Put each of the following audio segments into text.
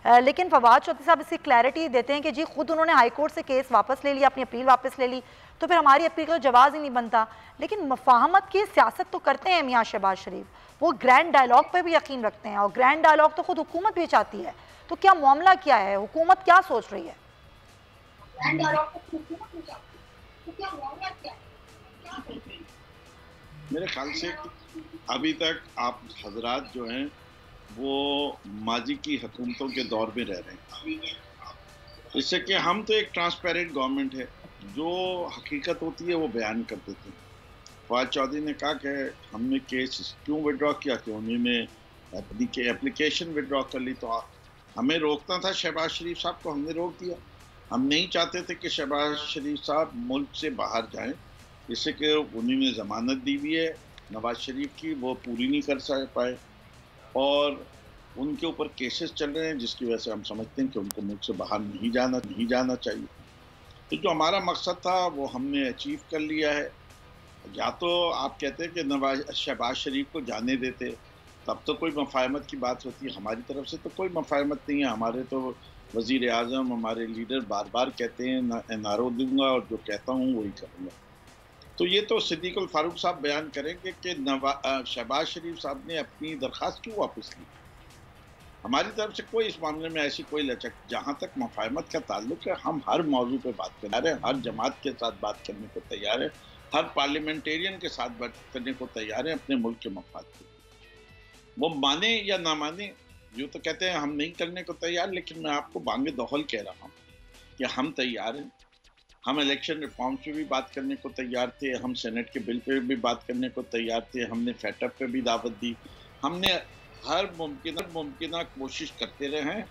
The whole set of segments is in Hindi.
लेकिन फवाद चौधरी साहब इसकी क्लैरिटी देते हैं कि जी खुद उन्होंने हाई कोर्ट से केस वापस ले लिया, अपनी अपील वापस ले ली, तो फिर हमारी अपील का जवाब ही नहीं बनता। लेकिन मफाहमत की सियासत तो करते हैं मियाँ शहबाज शरीफ, वो ग्रैंड डायलॉग पर भी यकीन रखते हैं, और ग्रैंड डायलॉग तो खुद हुकूमत भी चाहती है। तो क्या मामला क्या है, हुकूमत क्या सोच रही है? ग्रैंड डायलॉग तो हुकूमत भी चाहती है, तो क्या मामला क्या है? मेरे ख्याल से अभी तक आप हजरात जो हैं वो माजी की हुकूमतों के दौर में रह रहे हैं। इससे कि हम तो एक ट्रांसपेरेंट गवर्नमेंट है, जो हकीकत होती है वो बयान कर देते हैं। फवाद चौधरी ने कहा कि हमने केस क्यों विड्रॉ किया, कि उन्होंने अपनी के एप्लीकेशन विड्रॉ कर ली, तो हमें रोकना था शहबाज शरीफ साहब को, हमने रोक दिया। हम नहीं चाहते थे कि शहबाज शरीफ साहब मुल्क से बाहर जाएं, इससे कि उन्होंने ज़मानत दी हुई है नवाज शरीफ की, वो पूरी नहीं कर पाए, और उनके ऊपर केसेस चल रहे हैं, जिसकी वजह से हम समझते हैं कि उनको मुल्क से बाहर नहीं जाना चाहिए। तो जो हमारा मकसद था वो हमने अचीव कर लिया है। या तो आप कहते हैं कि शहबाज शरीफ को जाने देते, तब तो कोई मफाहमत की बात होती है। हमारी तरफ से तो कोई मफाहमत नहीं है। हमारे तो वज़ीर आज़म, हमारे लीडर बार बार कहते हैं नारों दूंगा और जो कहता हूँ वही करूँगा। तो ये तो सिद्दीक उल फारूक साहब बयान करेंगे कि शहबाज शरीफ साहब ने अपनी दरख्वास्त क्यों वापस ली। हमारी तरफ से कोई इस मामले में ऐसी कोई लचक, जहाँ तक मफाहमत का ताल्लुक है, हम हर मौजू पे बात कर रहे हैं, हर जमात के साथ बात करने को तैयार है, हर पार्लियामेंटेरियन के साथ बात करने को तैयार है अपने मुल्क के मफाद के लिए। वो माने या ना माने, जो तो कहते हैं हम नहीं करने को तैयार, लेकिन मैं आपको बांगे दौहल कह रहा हूँ कि हम तैयार हैं। हम इलेक्शन रिफॉर्म्स पे भी बात करने को तैयार थे, हम सेनेट के बिल पे भी बात करने को तैयार थे, हमने फैटअप पे भी दावत दी, हमने हर मुमकिन कोशिश करते रहे हैं।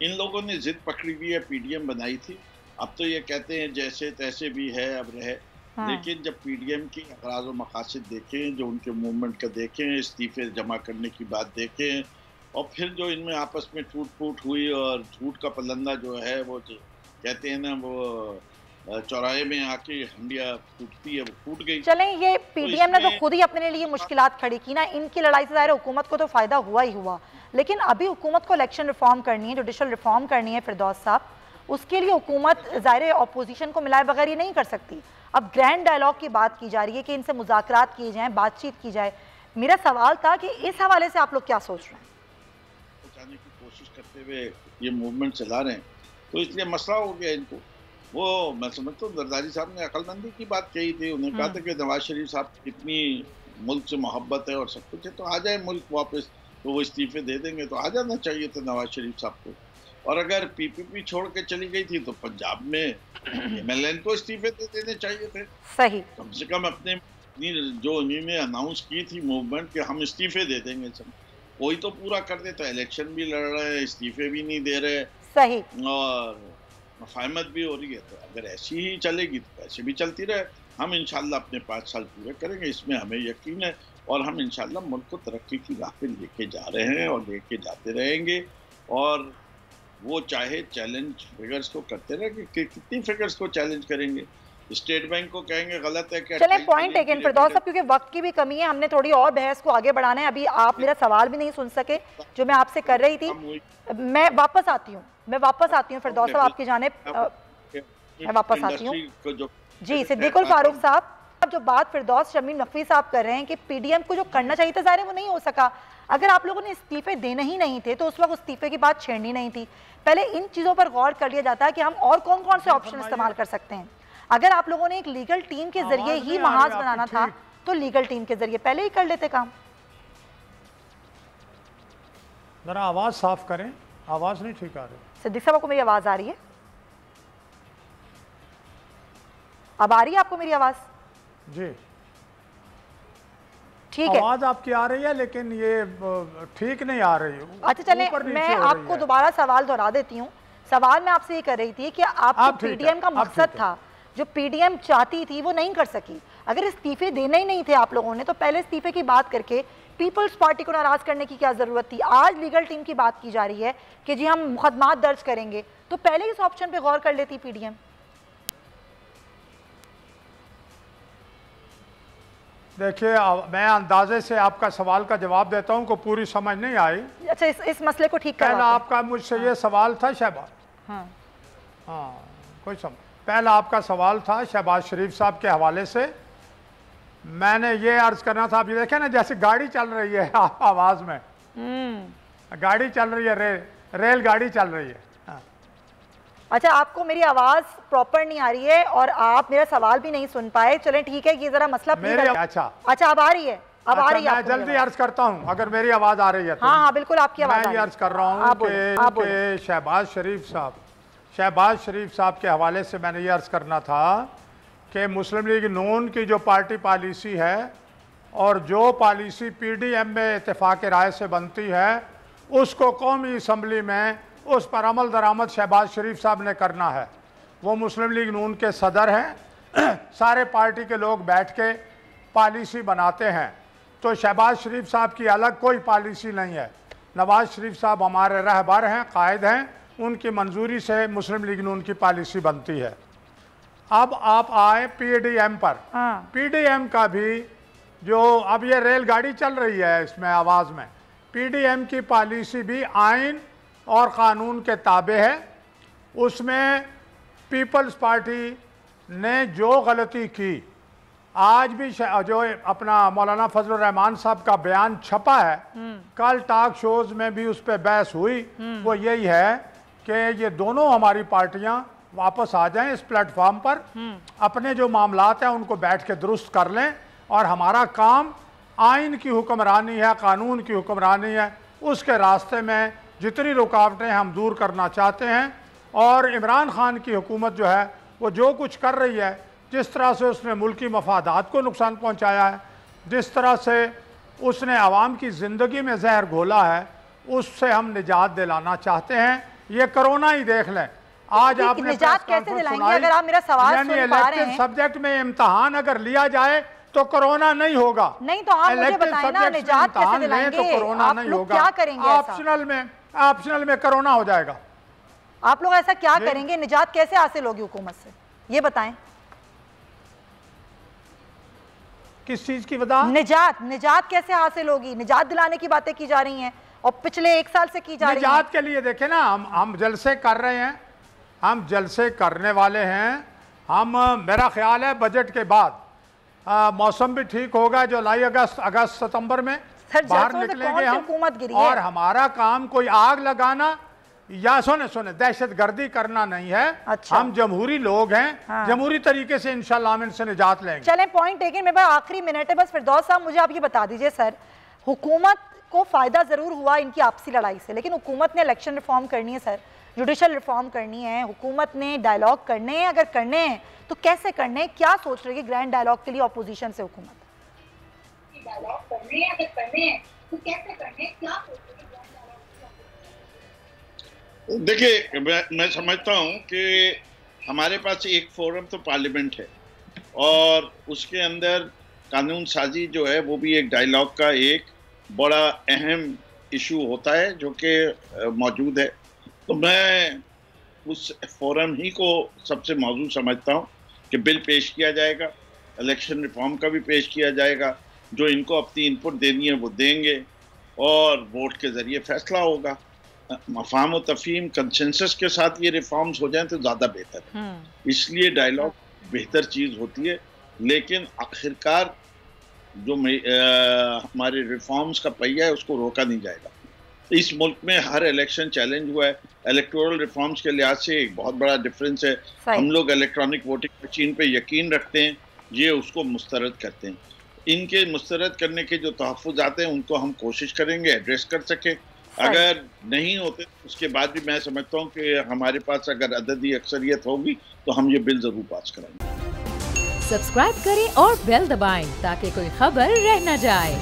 इन लोगों ने जिद पकड़ी हुई है, पीडीएम बनाई थी, अब तो ये कहते हैं जैसे तैसे भी है अब रहे। हाँ। लेकिन जब पीडीएम की अगराज़ व मकासद देखें, जो उनके मूवमेंट का देखें, इस्तीफे जमा करने की बात देखें, और फिर जो इनमें आपस में टूट फूट हुई, और झूठ का पलंदा जो है वो कहते हैं ना, वो चौराहे में आके हंडिया फूटती है, वो फूट गई। चलें, ये पीडीएम ने तो खुद ही अपने लिए मुश्किलात खड़ी की ना, इनकी लड़ाई से ज़ाहिर हुकूमत को तो फ़ायदा हुआ ही हुआ, लेकिन अभी हुकूमत को इलेक्शन रिफॉर्म करनी है, जुडिशल रिफॉर्म करनी है फिरदौस साहब, उसके लिए हुकूमत ज़ाहिर अपोजिशन को मिलाए बगैर ये नहीं कर सकती। अब ग्रैंड डायलॉग की बात की जा रही है कि इनसे मुज़ाकरात किए जाएँ, बातचीत की जाए। मेरा सवाल था कि इस हवाले से आप लोग क्या सोच रहे हैं? पहुँचाने की कोशिश करते हुए ये मूवमेंट चला रहे हैं, तो इसलिए मसला हो गया इनको। वो मैं समझता हूँ जरदारी साहब ने अक्लमंदी की बात कही थी, उन्हें कहा था कि नवाज शरीफ साहब कितनी मुल्क से मोहब्बत है और सब कुछ है, तो आ जाए मुल्क वापस, तो वो इस्तीफे दे देंगे, तो आ जाना चाहिए था नवाज शरीफ साहब को। और अगर पीपीपी छोड़ के चली गई थी तो पंजाब में एमएलएन को इस्तीफे दे देने चाहिए थे। सही, कम से कम अपने जो उन्होंने अनाउंस की थी मूवमेंट कि हम इस्तीफे दे देंगे, सब कोई तो पूरा कर दे। तो इलेक्शन भी लड़ रहे हैं, इस्तीफे भी नहीं दे रहे, सही, और मफाहमत भी हो रही है। तो अगर ऐसी ही चलेगी तो ऐसे भी चलती रहे। हम इंशाल्लाह अपने 5 साल पूरे करेंगे, इसमें हमें यकीन है, और हम इंशाल्लाह मुल्क को तरक्की की राह पे लेके जा रहे हैं और लेके जाते रहेंगे। और वो चाहे चैलेंज फिगर्स को करते रहे कि कितनी फिगर्स को चैलेंज करेंगे। स्टेट बैंक को कहेंगे गलत है क्या? चलें, पॉइंट टेकन फिरदौस साहब, क्योंकि वक्त की भी कमी है, हमने थोड़ी और बहस को आगे बढ़ाना है। अभी आप मेरा सवाल भी नहीं सुन सके जो मैं आपसे कर रही थी। मैं वापस आती हूँ फिरदौस साहब आपकी जानिब, मैं वापस आती हूँ। जी, सिद्दीक उल फारूक साहब, अब जो बात फिरदौस शमीम नकवी साहब कर रहे हैं कि पीडीएम को जो करना चाहिए था, ज़ाहिर है वो नहीं हो सका। अगर आप लोगों ने इस्तीफे देने ही नहीं थे तो उस वक्त इस्तीफे की बात छेड़नी नहीं थी। पहले इन चीज़ों पर गौर कर लिया जाता है कि हम और कौन कौन से ऑप्शन इस्तेमाल कर सकते हैं। अगर आप लोगों ने एक लीगल टीम के जरिए ही महाज बनाना था तो लीगल टीम के जरिए पहले ही कर लेते काम। जरा आवाज साफ करें, आवाज नहीं ठीक आ रही। सिद्दीक साहब, आपको मेरी आवाज आ रही है? अब आ रही है आपको मेरी आवाज? जी ठीक है, आवाज आपकी आ रही है, लेकिन ये ठीक नहीं आ रही है। अच्छा चलें, मैं आपको दोबारा सवाल दोहरा देती हूँ। सवाल मैं आपसे ये कर रही थी कि आपको पीडीएम का मकसद था, जो पीडीएम चाहती थी वो नहीं कर सकी। अगर इस्तीफे देने ही नहीं थे आप लोगों ने तो पहले इस्तीफे की बात करके पीपल्स पार्टी को नाराज करने की क्या जरूरत थी? आज लीगल टीम की बात की जा रही है कि जी हम मुकदमात दर्ज करेंगे, तो पहले इस ऑप्शन पे गौर कर लेती पीडीएम। देखिए मैं अंदाजे से आपका सवाल का जवाब देता हूँ, को पूरी समझ नहीं आई। अच्छा, इस मसले को ठीक पहला आपका मुझसे ये सवाल था शहबाज, हाँ कोई समझ, पहला आपका सवाल था शहबाज शरीफ साहब के हवाले से। मैंने ये अर्ज करना था, आप ये देखें ना जैसे गाड़ी चल रही है आवाज में, गाड़ी चल रही है, रेल गाड़ी चल रही है। अच्छा, आपको मेरी आवाज प्रॉपर नहीं आ रही है और आप मेरा सवाल भी नहीं सुन पाए। चलें ठीक है, ये जरा मसला अच्छा अब आ रही है, अब आ रही है। मैं जल्दी अर्ज करता हूँ अगर मेरी आवाज आ रही है तो। हाँ हाँ बिल्कुल आपकी आवाज। मैं ये अर्ज कर रहा हूँ कि शहबाज शरीफ साहब के हवाले से मैंने ये अर्ज करना था कि मुस्लिम लीग नून की जो पार्टी पॉलिसी है और जो पॉलिसी PDM में इत्तेफाक राय से बनती है उसको कौमी असम्बली में उस पर अमल दरामद शहबाज शरीफ साहब ने करना है। वो मुस्लिम लीग नून के सदर हैं, सारे पार्टी के लोग बैठ के पॉलिसी बनाते हैं, तो शहबाज शरीफ साहब की अलग कोई पॉलिसी नहीं है। नवाज शरीफ साहब हमारे रहबर हैं, कायद हैं, उनकी मंजूरी से मुस्लिम लीग नून की पॉलिसी बनती है। अब आप आए PDM पर। PDM का भी जो अब ये रेलगाड़ी चल रही है इसमें आवाज़ में, PDM की पॉलिसी भी आइन और क़ानून के ताबे है। उसमें पीपल्स पार्टी ने जो गलती की, आज भी जो अपना मौलाना फजलुर रहमान साहब का बयान छपा है, कल टॉक शोज में भी उस पर बहस हुई, वो यही है कि ये दोनों हमारी पार्टियां वापस आ जाएं इस प्लेटफॉर्म पर, अपने जो मामलात हैं उनको बैठ के दुरुस्त कर लें और हमारा काम आइन की हुक्मरानी है, कानून की हुक्मरानी है, उसके रास्ते में जितनी रुकावटें हम दूर करना चाहते हैं। और इमरान खान की हुकूमत जो है वो जो कुछ कर रही है, जिस तरह से उसने मुल्की मफादात को नुकसान पहुंचाया है, जिस तरह से उसने आवाम की ज़िंदगी में जहर घोला है, उससे हम निजात दिलाना चाहते हैं। ये कोरोना ही देख लें, आज आपने निजात कैसे दिलाएंगे अगर आप मेरा सवाल सुन पा रहे हैं? सब्जेक्ट में इम्तहान अगर लिया जाए तो कोरोना नहीं होगा। नहीं तो आप मुझे बताएं ना, निजात कैसे दिलाएंगे? तो कोरोना नहीं होगा। क्या करेंगे? ऑप्शनल में कोरोना हो जाएगा। आप लोग ऐसा क्या करेंगे? निजात कैसे हासिल होगी हुकूमत से, ये बताएं। किस चीज की वजह? निजात कैसे हासिल होगी? निजात दिलाने की बातें की जा रही हैं और पिछले 1 साल से की जा रही है। निजात के लिए देखें ना, हम जलसे कर रहे हैं, हम जलसे करने वाले हैं। हम मेरा ख्याल है बजट के बाद मौसम भी ठीक होगा, जुलाई अगस्त सितंबर में बाहर निकलेंगे हम। और हमारा काम कोई आग लगाना या सुने दहशत गर्दी करना नहीं है। अच्छा। हम जमहूरी लोग हैं, हाँ। जमहूरी तरीके से इंशाल्लाह हम इनसे निजात लेंगे। चलें, पॉइंट टेकन। मेरे पास आखिरी मिनट है बस। फिरदौस साहब मुझे आप ये बता दीजिए, सर हुकूमत को फायदा जरूर हुआ इनकी आपसी लड़ाई से, लेकिन हुकूमत ने इलेक्शन रिफॉर्म करनी है सर, जुडिशल रिफॉर्म करनी है, हुकूमत ने डायलॉग करने हैं। अगर करने हैं तो कैसे करने हैं? क्या सोच रही है ग्रैंड डायलॉग के लिए अपोजिशन से हुकूमत? डायलॉग करने हैं, अगर करने हैं तो कैसे करने हैं, क्या सोच रही है? देखिए, मैं समझता हूं कि हमारे पास एक फोरम तो पार्लियामेंट है और उसके अंदर कानून साजी जो है वो भी एक डायलॉग का एक बड़ा अहम इशू होता है जो कि मौजूद है। तो मैं उस फोरम ही को सबसे मौजूद समझता हूं कि बिल पेश किया जाएगा, इलेक्शन रिफॉर्म का भी पेश किया जाएगा, जो इनको अपनी इनपुट देनी है वो देंगे और वोट के ज़रिए फैसला होगा। मफाहम और तफहीम कंसेंसस के साथ ये रिफॉर्म्स हो जाएं तो ज़्यादा बेहतर है। इसलिए डायलॉग बेहतर चीज़ होती है, लेकिन आखिरकार जो हमारे रिफॉर्म्स का पहिया है उसको रोका नहीं जाएगा। इस मुल्क में हर इलेक्शन चैलेंज हुआ है। इलेक्टोरल रिफॉर्म्स के लिहाज से एक बहुत बड़ा डिफरेंस है। हम लोग इलेक्ट्रॉनिक वोटिंग मशीन पे यकीन रखते हैं, ये उसको मुस्तरद करते हैं। इनके मुस्तरद करने के जो तहफ़्फ़ुज़ात हैं उनको हम कोशिश करेंगे एड्रेस कर सकें। अगर नहीं होते उसके बाद भी मैं समझता हूँ कि हमारे पास अगर अददी अक्सरियत होगी तो हम ये बिल ज़रूर पास कराएंगे। सब्सक्राइब करें और बेल दबाएं ताकि कोई खबर रह न जाए।